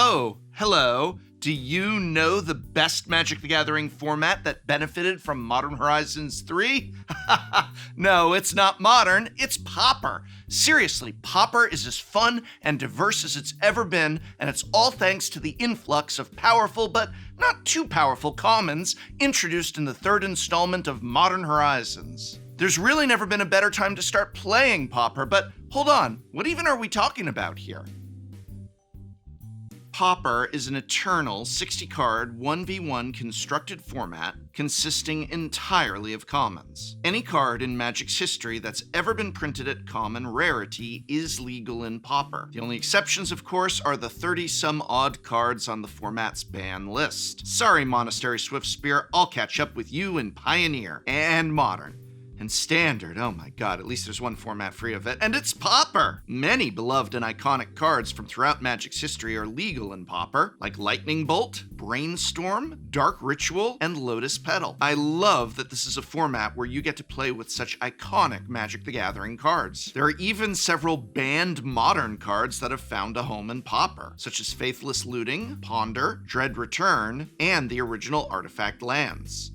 Oh, hello. Do you know the best Magic the Gathering format that benefited from Modern Horizons 3? No, it's not modern, it's Pauper. Seriously, Pauper is as fun and diverse as it's ever been, and it's all thanks to the influx of powerful but not too powerful commons introduced in the third installment of Modern Horizons. There's really never been a better time to start playing Pauper, but hold on, what even are we talking about here? Pauper is an eternal 60-card 1v1 constructed format consisting entirely of commons. Any card in Magic's history that's ever been printed at common rarity is legal in Pauper. The only exceptions, of course, are the 30-some-odd cards on the format's ban list. Sorry, Monastery Swiftspear, I'll catch up with you in Pioneer and Modern. And Standard, oh my god, at least there's one format free of it, and it's Pauper! Many beloved and iconic cards from throughout Magic's history are legal in Pauper, like Lightning Bolt, Brainstorm, Dark Ritual, and Lotus Petal. I love that this is a format where you get to play with such iconic Magic the Gathering cards. There are even several banned modern cards that have found a home in Pauper, such as Faithless Looting, Ponder, Dread Return, and the original Artifact lands.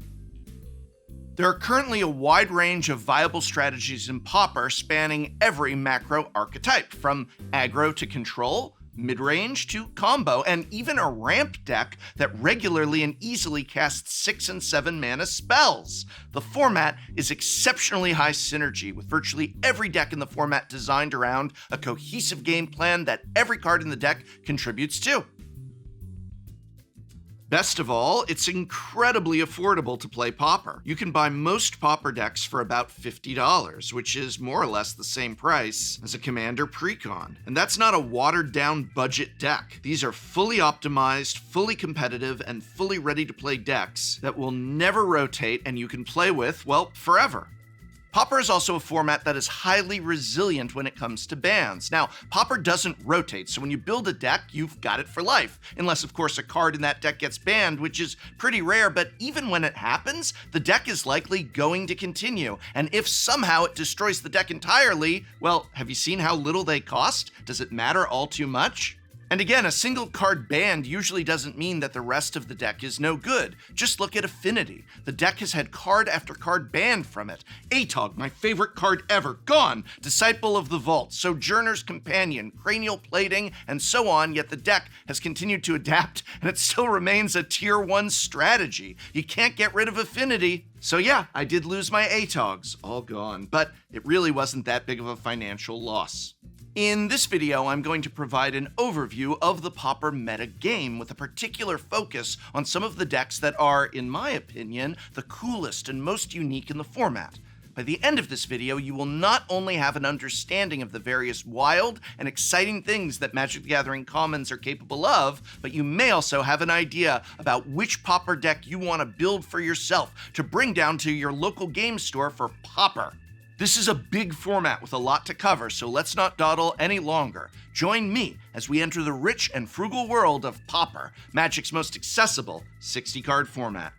There are currently a wide range of viable strategies in Pauper spanning every macro archetype, from aggro to control, midrange to combo, and even a ramp deck that regularly and easily casts 6 and 7 mana spells. The format is exceptionally high synergy, with virtually every deck in the format designed around a cohesive game plan that every card in the deck contributes to. Best of all, it's incredibly affordable to play Pauper. You can buy most Pauper decks for about $50, which is more or less the same price as a Commander Precon. And that's not a watered-down budget deck. These are fully optimized, fully competitive, and fully ready-to-play decks that will never rotate and you can play with, well, forever. Pauper is also a format that is highly resilient when it comes to bans. Now, Pauper doesn't rotate, so when you build a deck, you've got it for life. Unless, of course, a card in that deck gets banned, which is pretty rare, but even when it happens, the deck is likely going to continue. And if somehow it destroys the deck entirely, well, have you seen how little they cost? Does it matter all too much? And again, a single card banned usually doesn't mean that the rest of the deck is no good. Just look at Affinity. The deck has had card after card banned from it. Atog, my favorite card ever, gone. Disciple of the Vault, Sojourner's Companion, Cranial Plating, and so on, yet the deck has continued to adapt, and it still remains a Tier 1 strategy. You can't get rid of Affinity. So yeah, I did lose my Atogs, all gone, but it really wasn't that big of a financial loss. In this video, I'm going to provide an overview of the Pauper meta game with a particular focus on some of the decks that are, in my opinion, the coolest and most unique in the format. By the end of this video, you will not only have an understanding of the various wild and exciting things that Magic the Gathering commons are capable of, but you may also have an idea about which Pauper deck you want to build for yourself to bring down to your local game store for Pauper. This is a big format with a lot to cover, so let's not dawdle any longer. Join me as we enter the rich and frugal world of Pauper, Magic's most accessible 60-card format.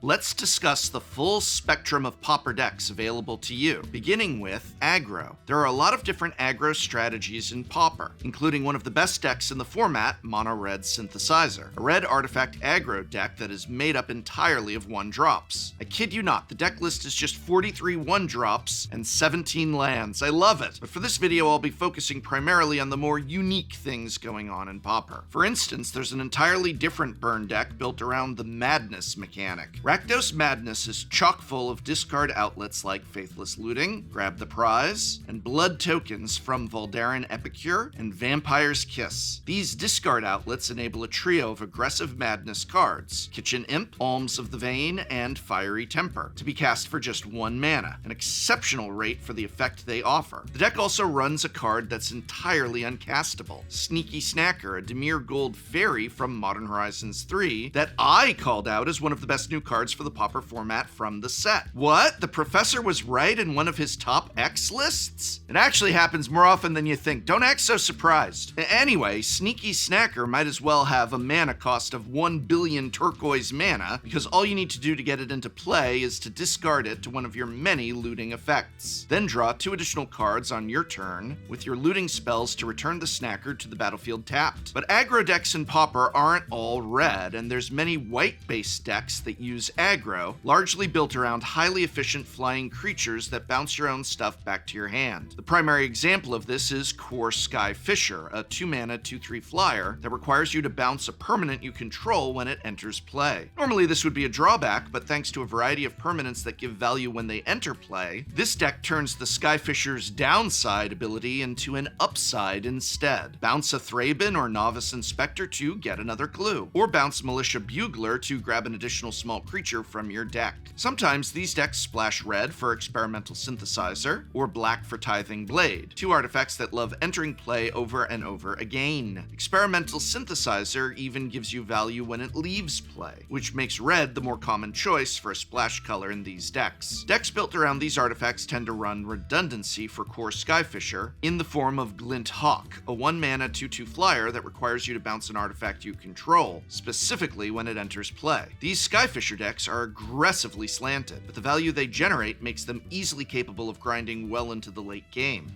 Let's discuss the full spectrum of Pauper decks available to you, beginning with aggro. There are a lot of different aggro strategies in Pauper, including one of the best decks in the format, Mono Red Synthesizer, a red artifact aggro deck that is made up entirely of 1-drops. I kid you not, the deck list is just 43 1-drops and 17 lands. I love it! But for this video, I'll be focusing primarily on the more unique things going on in Pauper. For instance, there's an entirely different burn deck built around the Madness mechanic. Rakdos Madness is chock full of discard outlets like Faithless Looting, Grab the Prize, and blood tokens from Voldaren Epicure and Vampire's Kiss. These discard outlets enable a trio of aggressive Madness cards, Kitchen Imp, Alms of the Vein, and Fiery Temper, to be cast for just 1 mana, an exceptional rate for the effect they offer. The deck also runs a card that's entirely uncastable, Sneaky Snacker, a Dimir Gold fairy from Modern Horizons 3 that I called out as one of the best new cards cards for the Pauper format from the set. What? The professor was right in one of his top X lists? It actually happens more often than you think. Don't act so surprised. Anyway, Sneaky Snacker might as well have a mana cost of 1 billion turquoise mana, because all you need to do to get it into play is to discard it to one of your many looting effects. Then draw 2 additional cards on your turn with your looting spells to return the snacker to the battlefield tapped. But aggro decks in Pauper aren't all red, and there's many white-based decks that use aggro, largely built around highly efficient flying creatures that bounce your own stuff back to your hand. The primary example of this is Core Sky Fisher, a 2-mana 2/3 flyer that requires you to bounce a permanent you control when it enters play. Normally this would be a drawback, but thanks to a variety of permanents that give value when they enter play, this deck turns the Sky Fisher's downside ability into an upside instead. Bounce a Thraben or Novice Inspector to get another clue, or bounce Militia Bugler to grab an additional small creature from your deck. Sometimes these decks splash red for Experimental Synthesizer, or black for Tithing Blade, 2 artifacts that love entering play over and over again. Experimental Synthesizer even gives you value when it leaves play, which makes red the more common choice for a splash color in these decks. Decks built around these artifacts tend to run redundancy for Core Skyfisher in the form of Glint Hawk, a 1-mana 2/2 flyer that requires you to bounce an artifact you control, specifically when it enters play. These Skyfisher decks are aggressively slanted, but the value they generate makes them easily capable of grinding well into the late game.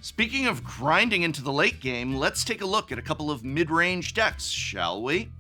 Speaking of grinding into the late game, let's take a look at a couple of mid-range decks, shall we?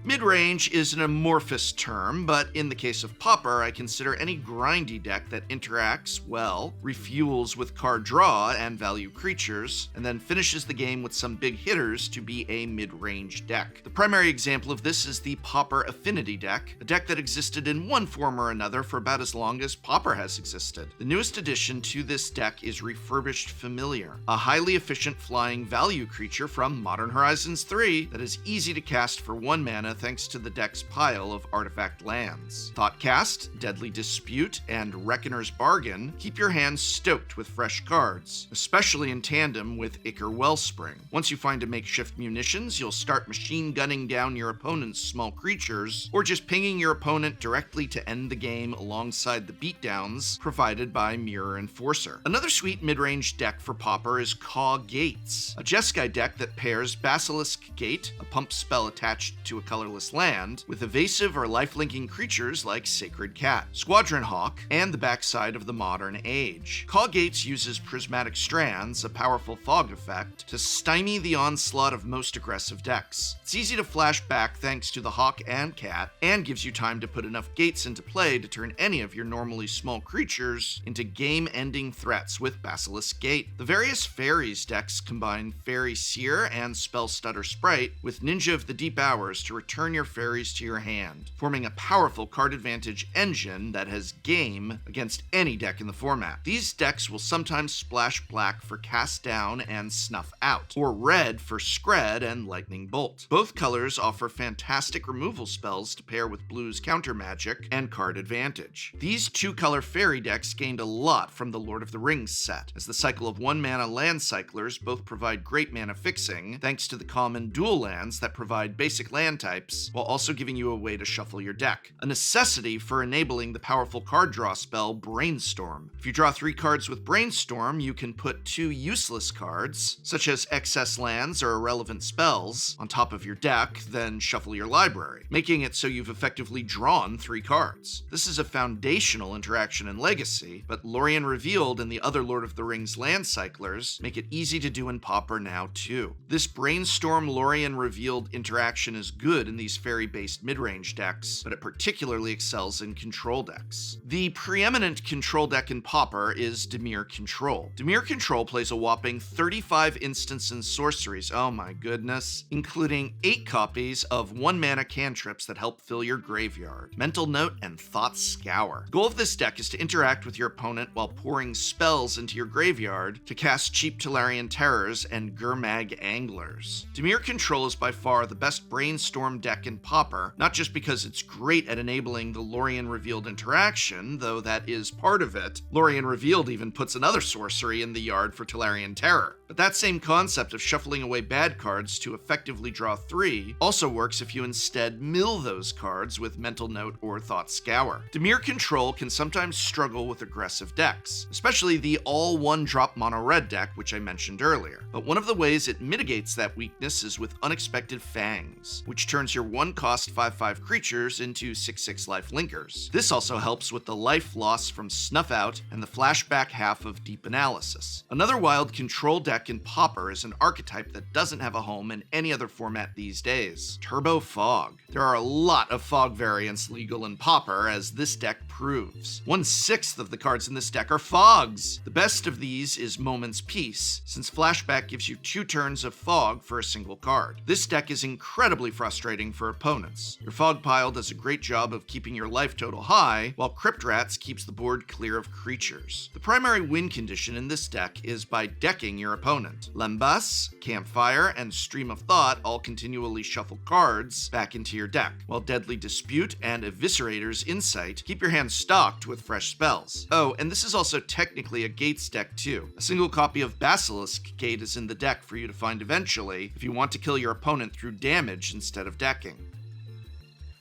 Midrange is an amorphous term, but in the case of Pauper, I consider any grindy deck that interacts well, refuels with card draw and value creatures, and then finishes the game with some big hitters to be a mid-range deck. The primary example of this is the Pauper Affinity deck, a deck that existed in one form or another for about as long as Pauper has existed. The newest addition to this deck is Refurbished Familiar, a highly efficient flying value creature from Modern Horizons 3 that is easy to cast for 1 mana thanks to the deck's pile of artifact lands. Thoughtcast, Deadly Dispute, and Reckoner's Bargain keep your hand stoked with fresh cards, especially in tandem with Ichor Wellspring. Once you find a makeshift munitions, you'll start machine gunning down your opponent's small creatures, or just pinging your opponent directly to end the game alongside the beatdowns provided by Mirror Enforcer. Another sweet mid-range deck for Pauper is Caw Gates, a Jeskai deck that pairs Basilisk Gate, a pump spell attached to a colorless land, with evasive or life-linking creatures like Sacred Cat, Squadron Hawk, and the backside of the modern age. Caw Gates uses Prismatic Strands, a powerful fog effect, to stymie the onslaught of most aggressive decks. It's easy to flash back thanks to the Hawk and Cat, and gives you time to put enough gates into play to turn any of your normally small creatures into game-ending threats with Basilisk Gate. The various Fairies decks combine Fairy Seer and Spell Stutter Sprite with Ninja of the Deep Hours to return your fairies to your hand, forming a powerful card advantage engine that has game against any deck in the format. These decks will sometimes splash black for Cast Down and Snuff Out, or red for Scred and Lightning Bolt. Both colors offer fantastic removal spells to pair with blue's counter magic and card advantage. These 2-color fairy decks gained a lot from the Lord of the Rings set, as the cycle of 1-mana land cyclers both provide great mana fixing thanks to the common dual lands that provide basic land types, while also giving you a way to shuffle your deck, a necessity for enabling the powerful card draw spell Brainstorm. If you draw 3 cards with Brainstorm, you can put 2 useless cards, such as excess lands or irrelevant spells, on top of your deck, then shuffle your library, making it so you've effectively drawn 3 cards. This is a foundational interaction in Legacy, but Lorien Revealed and the other Lord of the Rings land cyclers make it easy to do in Pauper now too. This Brainstorm Lorien Revealed interaction is good in these fairy-based mid-range decks, but it particularly excels in control decks. The preeminent control deck in Pauper is Dimir Control. Dimir Control plays a whopping 35 instants and sorceries, oh my goodness, including 8 copies of 1-mana cantrips that help fill your graveyard, Mental Note and Thought Scour. The goal of this deck is to interact with your opponent while pouring spells into your graveyard to cast cheap Tolarian Terrors and Gurmag Anglers. Dimir Control is by far the best brainstorm deck in Pauper, not just because it's great at enabling the Lorien Revealed interaction, though that is part of it. Lorien Revealed even puts another sorcery in the yard for Tolarian Terror. But that same concept of shuffling away bad cards to effectively draw 3 also works if you instead mill those cards with Mental Note or Thought Scour. Dimir Control can sometimes struggle with aggressive decks, especially the all one-drop mono-red deck, which I mentioned earlier. But one of the ways it mitigates that weakness is with Unexpected Fangs, which turns your 1-cost 5/5 creatures into 6/6 life linkers. This also helps with the life loss from Snuff Out and the flashback half of Deep Analysis. Another wild control deck in Pauper is an archetype that doesn't have a home in any other format these days: Turbo Fog. There are a lot of fog variants legal in Pauper, as this deck proves. 1/6 of the cards in this deck are fogs. The best of these is Moment's Peace, since flashback gives you 2 turns of fog for a single card. This deck is incredibly frustrating for opponents. Your fog pile does a great job of keeping your life total high, while Crypt Rats keeps the board clear of creatures. The primary win condition in this deck is by decking your opponent. Lembas, Campfire, and Stream of Thought all continually shuffle cards back into your deck, while Deadly Dispute and Eviscerator's Insight keep your hand stocked with fresh spells. Oh, and this is also technically a Gates deck too. A single copy of Basilisk Gate is in the deck for you to find eventually if you want to kill your opponent through damage instead of decking.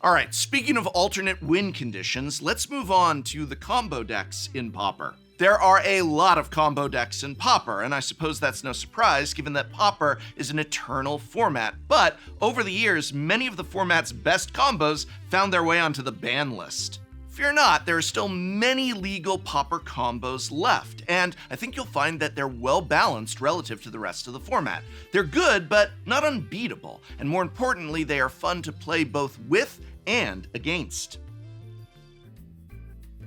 Alright, speaking of alternate win conditions, let's move on to the combo decks in Pauper. There are a lot of combo decks in Pauper, and I suppose that's no surprise given that Pauper is an eternal format. But over the years, many of the format's best combos found their way onto the ban list. Fear not, there are still many legal Pauper combos left, and I think you'll find that they're well balanced relative to the rest of the format. They're good, but not unbeatable, and more importantly, they are fun to play both with and against.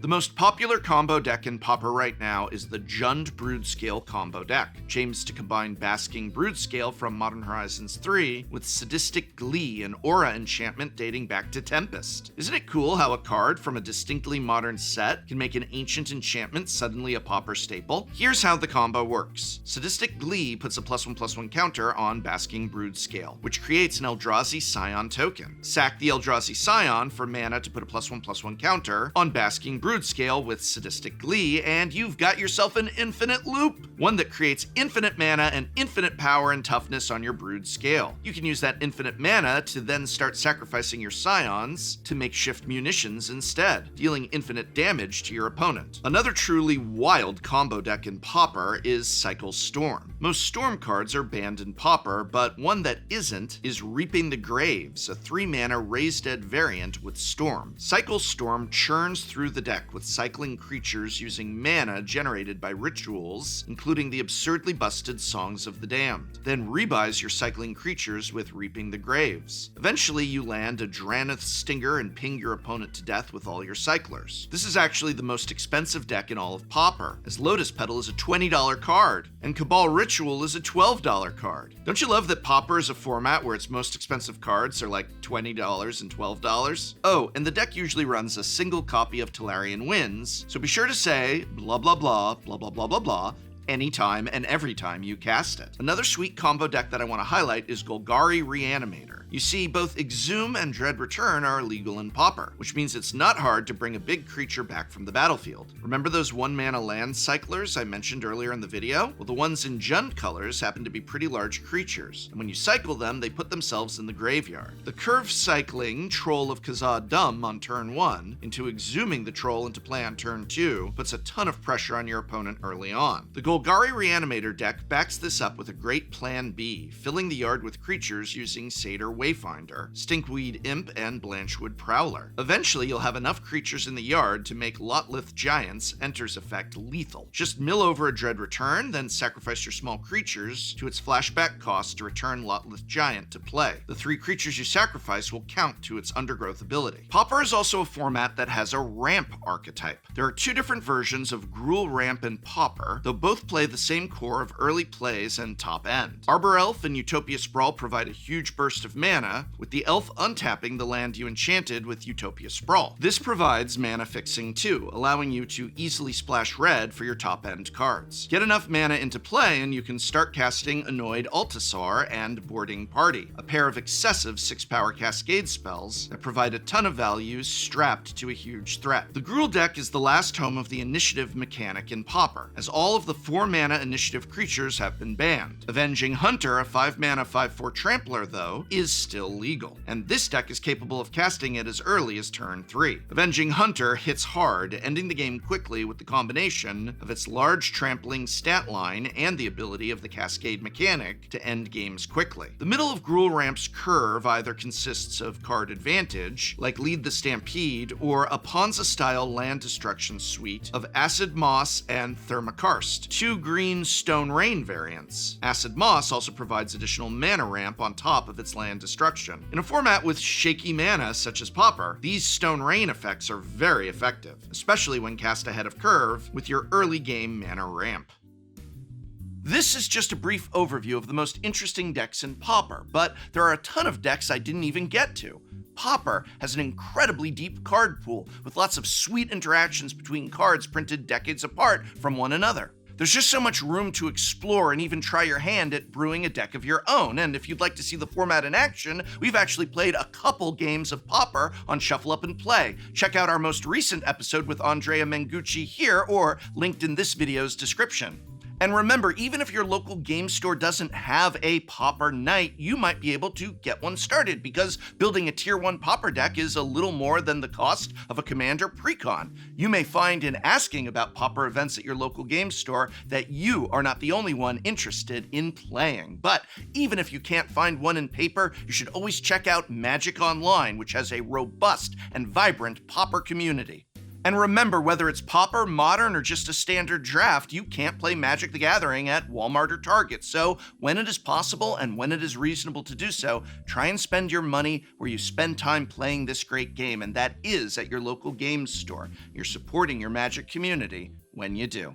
The most popular combo deck in Pauper right now is the Jund Broodscale combo deck, aims to combine Basking Broodscale from Modern Horizons 3 with Sadistic Glee, an aura enchantment dating back to Tempest. Isn't it cool how a card from a distinctly modern set can make an ancient enchantment suddenly a Pauper staple? Here's how the combo works. Sadistic Glee puts a +1/+1 counter on Basking Broodscale, which creates an Eldrazi Scion token. Sack the Eldrazi Scion for mana to put a +1/+1 counter on Basking Broodscale with Sadistic Glee, and you've got yourself an infinite loop, one that creates infinite mana and infinite power and toughness on your Broodscale. You can use that infinite mana to then start sacrificing your Scions to make shift munitions instead, dealing infinite damage to your opponent. Another truly wild combo deck in Pauper is Cycle Storm. Most Storm cards are banned in Pauper, but one that isn't is Reaping the Graves, a 3-mana Raise Dead variant with Storm. Cycle Storm churns through the deck with cycling creatures using mana generated by rituals, including the absurdly busted Songs of the Damned. Then rebuys your cycling creatures with Reaping the Graves. Eventually, you land a Drannith Stinger and ping your opponent to death with all your cyclers. This is actually the most expensive deck in all of Pauper, as Lotus Petal is a $20 card, and Cabal Ritual is a $12 card. Don't you love that Pauper is a format where its most expensive cards are like $20 and $12? Oh, and the deck usually runs a single copy of Tolarian Winds, so be sure to say blah blah blah blah blah blah blah blah anytime and every time you cast it. Another sweet combo deck that I want to highlight is Golgari Reanimator. You see, both Exhume and Dread Return are legal in Pauper, which means it's not hard to bring a big creature back from the battlefield. Remember those 1-mana land cyclers I mentioned earlier in the video? Well, the ones in Jund colors happen to be pretty large creatures, and when you cycle them, they put themselves in the graveyard. The curve cycling Troll of Khazad Dum on turn 1 into exhuming the troll into play on turn 2 puts a ton of pressure on your opponent early on. The Golgari Reanimator deck backs this up with a great plan B, filling the yard with creatures using Satyr Wayfinder, Stinkweed Imp, and Blanchwood Prowler. Eventually, you'll have enough creatures in the yard to make Lotlith Giant's Enter's effect lethal. Just mill over a Dread Return, then sacrifice your small creatures to its flashback cost to return Lotlith Giant to play. The 3 creatures you sacrifice will count to its Undergrowth ability. Pauper is also a format that has a ramp archetype. There are 2 different versions of Gruul Ramp in Pauper, though both play the same core of early plays and top end. Arbor Elf and Utopia Sprawl provide a huge burst of mana, mana, with the elf untapping the land you enchanted with Utopia Sprawl. This provides mana fixing too, allowing you to easily splash red for your top-end cards. Get enough mana into play and you can start casting Annoyed Altasar and Boarding Party, a pair of excessive 6-power Cascade spells that provide a ton of value strapped to a huge threat. The Gruul deck is the last home of the initiative mechanic in Pauper, as all of the 4-mana initiative creatures have been banned. Avenging Hunter, a 5-mana 5/4 trampler, though, is still legal, and this deck is capable of casting it as early as turn 3. Avenging Hunter hits hard, ending the game quickly with the combination of its large trampling stat line and the ability of the Cascade mechanic to end games quickly. The middle of Gruul Ramp's curve either consists of card advantage, like Lead the Stampede, or a Ponza-style land destruction suite of Acid Moss and Thermokarst, 2 green Stone Rain variants. Acid Moss also provides additional mana ramp on top of its land destruction. In a format with shaky mana such as Pauper, these Stone Rain effects are very effective, especially when cast ahead of curve with your early game mana ramp. This is just a brief overview of the most interesting decks in Pauper, but there are a ton of decks I didn't even get to. Pauper has an incredibly deep card pool with lots of sweet interactions between cards printed decades apart from one another. There's just so much room to explore and even try your hand at brewing a deck of your own, and if you'd like to see the format in action, we've actually played a couple games of Pauper on Shuffle Up and Play. Check out our most recent episode with Andrea Mengucci here, or linked in this video's description. And remember, even if your local game store doesn't have a Pauper night, you might be able to get one started, because building a Tier 1 Pauper deck is a little more than the cost of a Commander Precon. You may find in asking about Pauper events at your local game store that you are not the only one interested in playing. But even if you can't find one in paper, you should always check out Magic Online, which has a robust and vibrant Pauper community. And remember, whether it's Pauper, Modern, or just a standard draft, you can't play Magic the Gathering at Walmart or Target. So when it is possible and when it is reasonable to do so, try and spend your money where you spend time playing this great game, and that is at your local games store. You're supporting your Magic community when you do.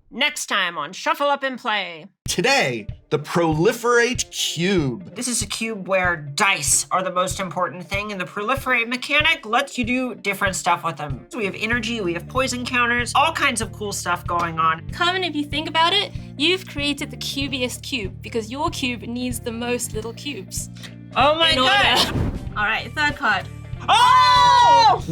Next time on Shuffle Up and Play. Today, the Proliferate Cube. This is a cube where dice are the most important thing, and the Proliferate mechanic lets you do different stuff with them. So we have energy, we have poison counters, all kinds of cool stuff going on. Carmen, if you think about it, you've created the cubiest cube because your cube needs the most little cubes. Oh my god! All right, third card. Oh!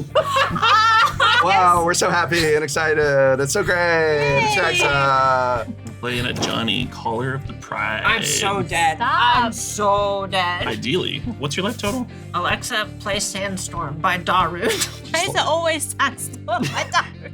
Wow, we're so happy and excited. It's so great. It's Playing a Johnny, Caller of the Pride. I'm so dead. Stop. I'm so dead. Ideally. What's your life total? Alexa, play Sandstorm by Darude. Why is it always Sandstorm by Darude?